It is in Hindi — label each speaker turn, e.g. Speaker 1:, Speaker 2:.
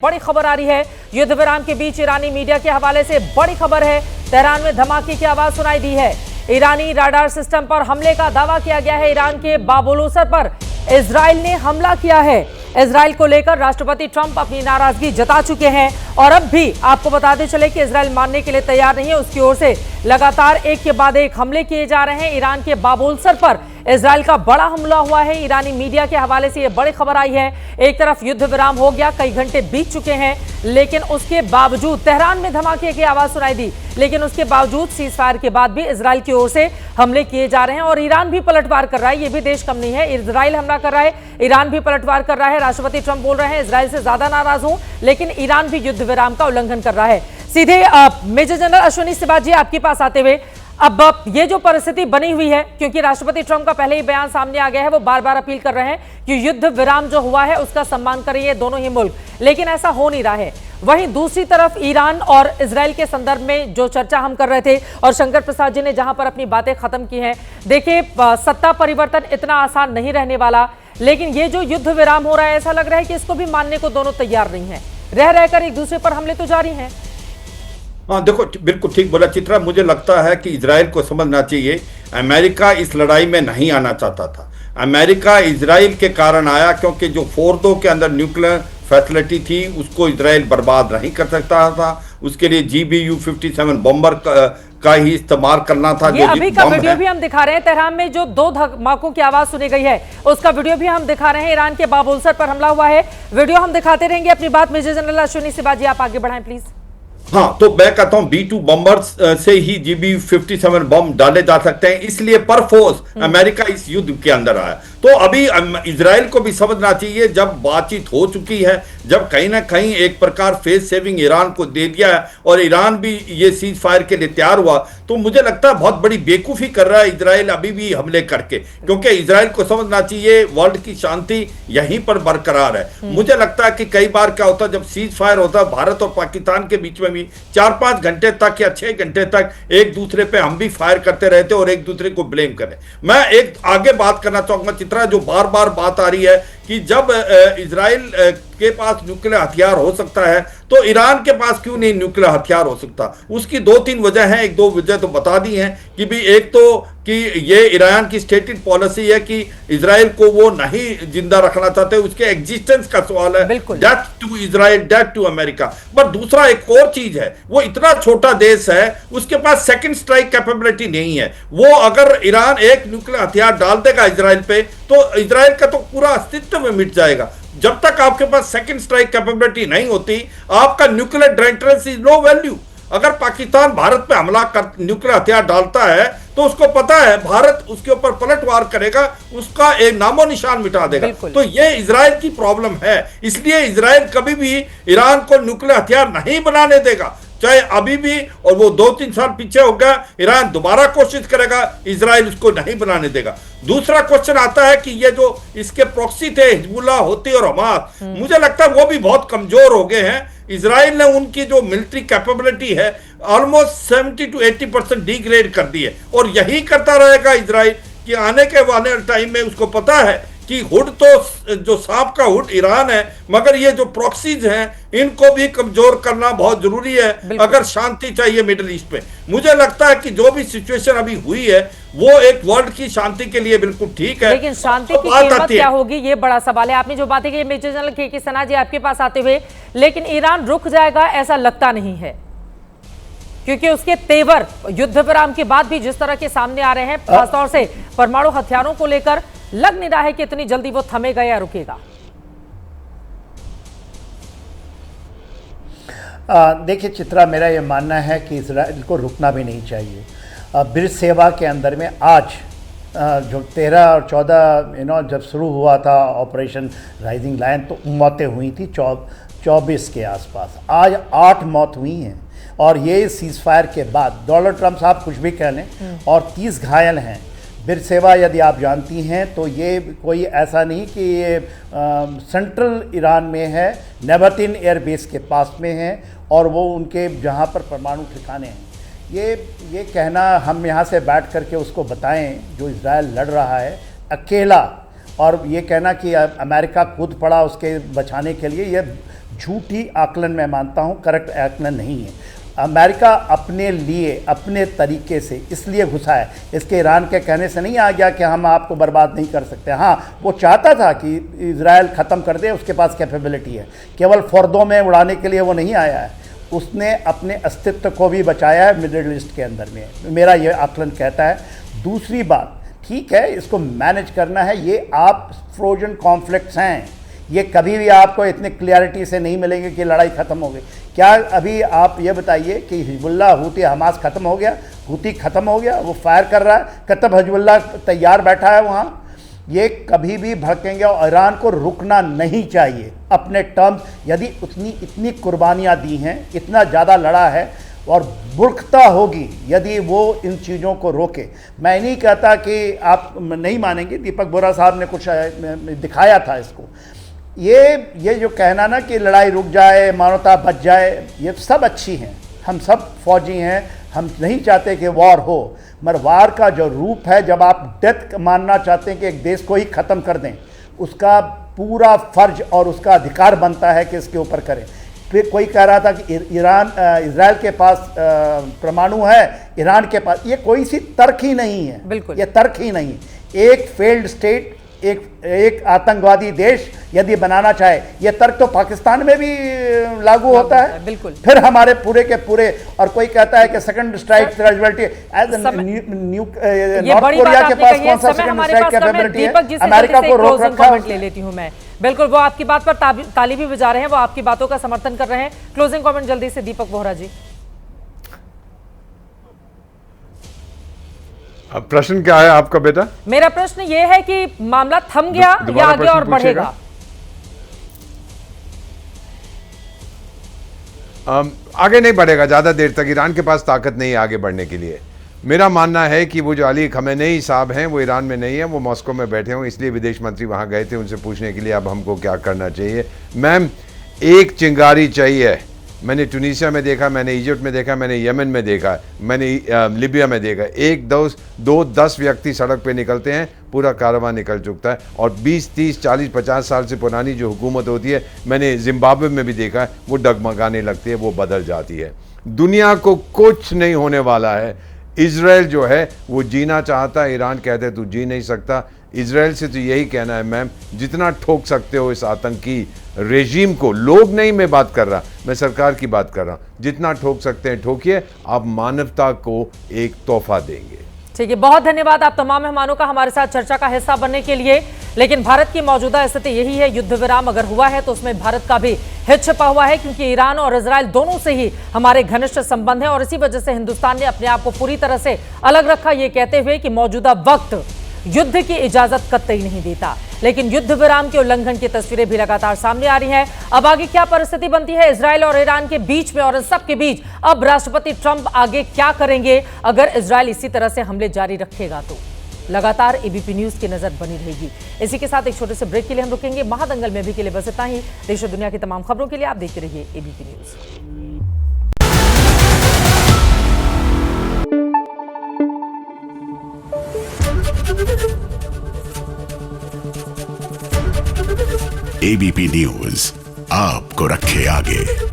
Speaker 1: बड़ी खबर आ रही है। युद्ध विराम के बीच ईरानी मीडिया के हवाले से बड़ी खबर है। तेहरान में धमाके की आवाज सुनाई दी है। ईरानी राडार सिस्टम पर हमले का दावा किया गया है। ईरान के बाबुलसर पर इजराइल ने हमला किया है। इजराइल को लेकर राष्ट्रपति ट्रंप अपनी नाराजगी जता चुके हैं और अब भी आपको बताते चले कि इजराइल मानने के लिए तैयार नहीं है। उसकी ओर से लगातार एक के बाद एक हमले किए जा रहे हैं। ईरान के बाबुलसर पर इजराइल का बड़ा हमला हुआ है। ईरानी मीडिया के हवाले से यह बड़ी खबर आई है। एक तरफ युद्ध विराम हो गया, कई घंटे बीत चुके हैं, लेकिन उसके बावजूद तेहरान में धमाके की आवाज सुनाई दी, लेकिन उसके बावजूद सीज फायर के बाद भी इजराइल की ओर से हमले किए जा रहे हैं और ईरान भी पलटवार कर रहा है। यह भी देश कम नहीं है। इजराइल हमला कर रहा है, ईरान भी पलटवार कर रहा है। राष्ट्रपति ट्रंप बोल रहे हैं इजराइल से ज्यादा नाराज हूं, लेकिन ईरान भी युद्ध विराम का उल्लंघन कर रहा है। सीधे मेजर जनरल अश्विनी सिबाल जी आपके पास आते हुए, अब ये जो परिस्थिति बनी हुई है, क्योंकि राष्ट्रपति ट्रंप का पहले ही बयान सामने आ गया है, वो बार बार अपील कर रहे हैं कि युद्ध विराम जो हुआ है उसका सम्मान करिए दोनों ही मुल्क, लेकिन ऐसा हो नहीं रहा है। वहीं दूसरी तरफ ईरान और इजराइल के संदर्भ में जो चर्चा हम कर रहे थे और शंकर प्रसाद जी ने जहां पर अपनी बातें खत्म की हैं, देखिए सत्ता परिवर्तन इतना आसान नहीं रहने वाला, लेकिन ये जो युद्ध विराम हो रहा है ऐसा लग रहा है कि इसको भी मानने को दोनों तैयार नहीं है। रह रहकर एक दूसरे पर हमले तो जारी हैं।
Speaker 2: हाँ देखो, बिल्कुल ठीक बोला चित्रा। मुझे लगता है कि इजराइल को समझना चाहिए अमेरिका इस लड़ाई में नहीं आना चाहता था। अमेरिका इजराइल के कारण आया क्योंकि जो फोर्दो के अंदर न्यूक्लियर फैसिलिटी थी उसको इजराइल बर्बाद नहीं कर सकता था। उसके लिए GBU-57 बॉम्बर का ही इस्तेमाल करना था।
Speaker 1: ये अभी का वीडियो भी हम दिखा रहे हैं। तेहरान में जो 2 धमाकों की आवाज सुनी गई है उसका वीडियो भी हम दिखा रहे हैं। ईरान के बाबुलसर पर हमला हुआ है, वीडियो हम दिखाते रहेंगे। अपनी बात मेजर जनरल अश्विनी सिबाल जी आप आगे बढ़ाएं प्लीज।
Speaker 2: हाँ, तो मैं कहता हूं B-2 बॉम्बर्स से ही GBU-57 बॉम्ब डाले जा सकते हैं, इसलिए पर फोर्स अमेरिका इस युद्ध के अंदर आया। तो अभी इजराइल को भी समझना चाहिए, जब बातचीत हो चुकी है, जब कहीं ना कहीं एक प्रकार फेस सेविंग ईरान को दे दिया है और ईरान भी ये सीज फायर के लिए तैयार हुआ, तो मुझे लगता है बहुत बड़ी बेवकूफ़ी कर रहा है इजराइल अभी भी हमले करके, क्योंकि इजराइल को समझना चाहिए वर्ल्ड की शांति यहीं पर बरकरार है। मुझे लगता है कि कई बार क्या होता है, जब सीज फायर होता है भारत और पाकिस्तान के बीच में भी 4-5 घंटे तक या 6 घंटे तक एक दूसरे पे हम भी फायर करते रहते और एक दूसरे को ब्लेम करें। मैं एक आगे बात करना चाहूंगा चित्रा, जो बार बार बात आ रही है कि जब इजराइल के पास न्यूक्लियर हथियार हो सकता है तो ईरान के पास क्यों नहीं न्यूक्लियर हथियार हो सकता। उसकी 2-3 वजह हैं, 1-2 वजह तो बता दी हैं कि भी एक तो कि ये ईरान की स्टेटेड पॉलिसी है कि इजराइल को वो नहीं जिंदा रखना चाहते, उसके एग्जिस्टेंस का सवाल है। Death to Israel, death to America. पर दूसरा एक और चीज है, वो इतना छोटा देश है, उसके पास सेकंड स्ट्राइक कैपेबिलिटी नहीं है। वो अगर ईरान एक न्यूक्लियर हथियार डाल देगा इजराइल पे तो इजराइल का तो पूरा अस्तित्व में मिट जाएगा। जब तक आपके पास सेकंड स्ट्राइक कैपेबिलिटी नहीं होती, आपका nuclear deterrence is no value. अगर पाकिस्तान भारत पे हमला कर न्यूक्लियर हथियार डालता है तो उसको पता है भारत उसके ऊपर पलटवार करेगा, उसका एक नामो निशान मिटा देगा। तो ये इजराइल की प्रॉब्लम है, इसलिए इजराइल कभी भी ईरान को न्यूक्लियर हथियार नहीं बनाने देगा, चाहे अभी भी, और वो 2-3 साल पीछे हो गया, ईरान दोबारा कोशिश करेगा, इजराइल उसको नहीं बनाने देगा। दूसरा क्वेश्चन आता है कि ये जो इसके प्रॉक्सी थे हिजबुल्लाह, होती और हमास, मुझे लगता है वो भी बहुत कमजोर हो गए हैं। इजराइल ने उनकी जो मिलिट्री कैपेबिलिटी है ऑलमोस्ट 70 to 80% डिग्रेड कर दी है और यही करता रहेगा इजराइल कि आने के वाले टाइम में उसको पता है कि हुड तो जो सांप का हुड ईरान है, मगर ये जो प्रॉक्सीज हैं इनको भी कमजोर करना बहुत जरूरी है अगर शांति चाहिए मिडिल ईस्ट पे। मुझे लगता है कि जो भी सिचुएशन अभी हुई है वो एक वर्ल्ड की शांति के लिए बिल्कुल ठीक है,
Speaker 1: लेकिन शांति की कीमत क्या होगी ये बड़ा सवाल है। आपने जो बातें की मेजर जनरल के सना जी आपके पास आते हुए, लेकिन ईरान रुक जाएगा ऐसा लगता नहीं है, क्योंकि उसके तेवर युद्ध विराम के बाद भी जिस तरह के सामने आ रहे हैं, खासतौर से परमाणु हथियारों को लेकर, लग नहीं रहा है कि इतनी जल्दी वो थमेगा या रुकेगा।
Speaker 3: देखिए चित्रा, मेरा ये मानना है कि इजराइल को रुकना भी नहीं चाहिए। बीरशेबा के अंदर में आज जो 13 और 14 जब शुरू हुआ था ऑपरेशन राइजिंग लायन, तो मौतें हुई थी 24 के आसपास। आज 8 मौत हुई हैं और ये सीज फायर के बाद डोनाल्ड ट्रंप साहब कुछ भी कह लें और 30 घायल हैं। बीरशेबा यदि आप जानती हैं तो ये कोई ऐसा नहीं कि ये सेंट्रल ईरान में है, नेबतिन एयरबेस के पास में है और वो उनके जहाँ पर परमाणु ठिकाने हैं। ये कहना हम यहाँ से बैठ करके उसको बताएं जो इजराइल लड़ रहा है अकेला, और ये कहना कि अमेरिका कूद पड़ा उसके बचाने के लिए, ये झूठी आकलन मैं मानता हूँ, करेक्ट आकलन नहीं है। अमेरिका अपने लिए अपने तरीके से इसलिए घुसा है, इसके ईरान के कहने से नहीं आ गया कि हम आपको बर्बाद नहीं कर सकते। हाँ, वो चाहता था कि इजराइल ख़त्म कर दे, उसके पास कैपेबिलिटी है, केवल फर्दों में उड़ाने के लिए वो नहीं आया है, उसने अपने अस्तित्व को भी बचाया है मिडिल ईस्ट के अंदर में, मेरा ये आकलन कहता है। दूसरी बात, ठीक है, इसको मैनेज करना है, ये आप फ्रोजन कॉन्फ्लिक्ट्स हैं, ये कभी भी आपको इतने क्लियरिटी से नहीं मिलेंगे कि लड़ाई ख़त्म हो गई। क्या अभी आप ये बताइए कि हिजबुल्लाह हूती हमास ख़त्म हो गया? हूती ख़त्म हो गया, वो फायर कर रहा है, कतब हिजबुल्लाह तैयार बैठा है वहाँ। ये कभी भी भड़केंगे और ईरान को रुकना नहीं चाहिए अपने टर्म्स। यदि इतनी कुर्बानियाँ दी हैं, इतना ज़्यादा लड़ा है और बुर्खता होगी यदि वो इन चीज़ों को रोके। मैं नहीं कहता कि आप नहीं मानेंगे, दीपक बोहरा साहब ने कुछ दिखाया था इसको। ये जो कहना ना कि लड़ाई रुक जाए, मानवता बच जाए, ये सब अच्छी हैं, हम सब फौजी हैं, हम नहीं चाहते कि वॉर हो, मगर वार का जो रूप है, जब आप डेथ मानना चाहते हैं कि एक देश को ही ख़त्म कर दें, उसका पूरा फ़र्ज और उसका अधिकार बनता है कि इसके ऊपर करें। फिर कोई कह रहा था कि इजराइल के पास परमाणु है, ईरान के पास, ये कोई सी तर्क ही नहीं है,
Speaker 1: बिल्कुल,
Speaker 3: ये तर्क ही नहीं है। एक फेल्ड स्टेट, एक आतंकवादी देश यदि बनाना चाहे, ये तर्क तो पाकिस्तान में भी लागू होता है।
Speaker 1: बिल्कुल।
Speaker 3: फिर हमारे पूरे के पूरे, और कोई कहता है कि second strike capability, north Korea के पास कौन सा सेकंड स्ट्राइक कैपेबिलिटी है? अमेरिका को रोक रखा है।
Speaker 1: ले लेती हूं मैं, बिल्कुल, वो आपकी बात पर ताली भी बजा रहे हैं, वो आपकी बातों का समर्थन कर रहे हैं। क्लोजिंग कमेंट जल्दी से दीपक बोहरा जी।
Speaker 4: अब प्रश्न क्या है आपका बेटा?
Speaker 1: मेरा प्रश्न ये है कि मामला थम गया या आगे और बढ़ेगा?
Speaker 4: आगे नहीं बढ़ेगा ज्यादा देर तक, ईरान के पास ताकत नहीं है आगे बढ़ने के लिए। मेरा मानना है कि वो जो अली खमेनेई साहब हैं वो ईरान में नहीं है, वो मॉस्को में बैठे हों, इसलिए विदेश मंत्री वहां गए थे उनसे पूछने के लिए अब हमको क्या करना चाहिए। मैम, एक चिंगारी चाहिए। मैंने ट्यूनीशिया में देखा, मैंने इजिप्ट में देखा, मैंने यमन में देखा, मैंने लीबिया में देखा, 1 2 10 व्यक्ति सड़क पे निकलते हैं, पूरा कारवां निकल चुकता है। और 20 30 40 50 साल से पुरानी जो हुकूमत होती है, मैंने जिम्बाब्वे में भी देखा है, वो डगमगाने लगती है, वो बदल जाती है। दुनिया को कुछ नहीं होने वाला है। इजराइल जो है वो जीना चाहता है, ईरान कहते हैं तू जी नहीं सकता। इजराइल से तो यही कहना है मैम, जितना ठोक सकते हो इस आतंकी रेजीम को, लोग नहीं मैं बात कर रहा, मैं सरकार की बात कर रहा हूं, जितना ठोक सकते हैं ठोकिए, आप मानवता को एक तोहफा देंगे।
Speaker 1: ठीक है, बहुत धन्यवाद आप तमाम मेहमानों का हमारे साथ चर्चा का हिस्सा बनने के लिए। लेकिन भारत की मौजूदा स्थिति यही है, युद्ध विराम अगर हुआ है तो उसमें भारत का भी हित छिपा हुआ है, क्योंकि ईरान और इजराइल दोनों से ही हमारे घनिष्ठ संबंध है और इसी वजह से हिंदुस्तान ने अपने आप को पूरी तरह से अलग रखा, ये कहते हुए कि मौजूदा वक्त युद्ध की इजाजत कतई नहीं देता। लेकिन युद्ध विराम के उल्लंघन की तस्वीरें भी लगातार सामने आ रही हैं। अब आगे क्या परिस्थिति बनती है इजराइल और ईरान के बीच में और इन सब के बीच, अब राष्ट्रपति ट्रंप आगे क्या करेंगे अगर इजराइल इसी तरह से हमले जारी रखेगा? तो लगातार एबीपी न्यूज की नजर बनी रहेगी। इसी के साथ एक छोटे से ब्रेक के लिए हम रुकेंगे। महादंगल में भी के लिए बस इतना ही। देश और दुनिया की तमाम खबरों के लिए आप देखते रहिए एबीपी न्यूज।
Speaker 5: एबीपी न्यूज आपको रखे आगे।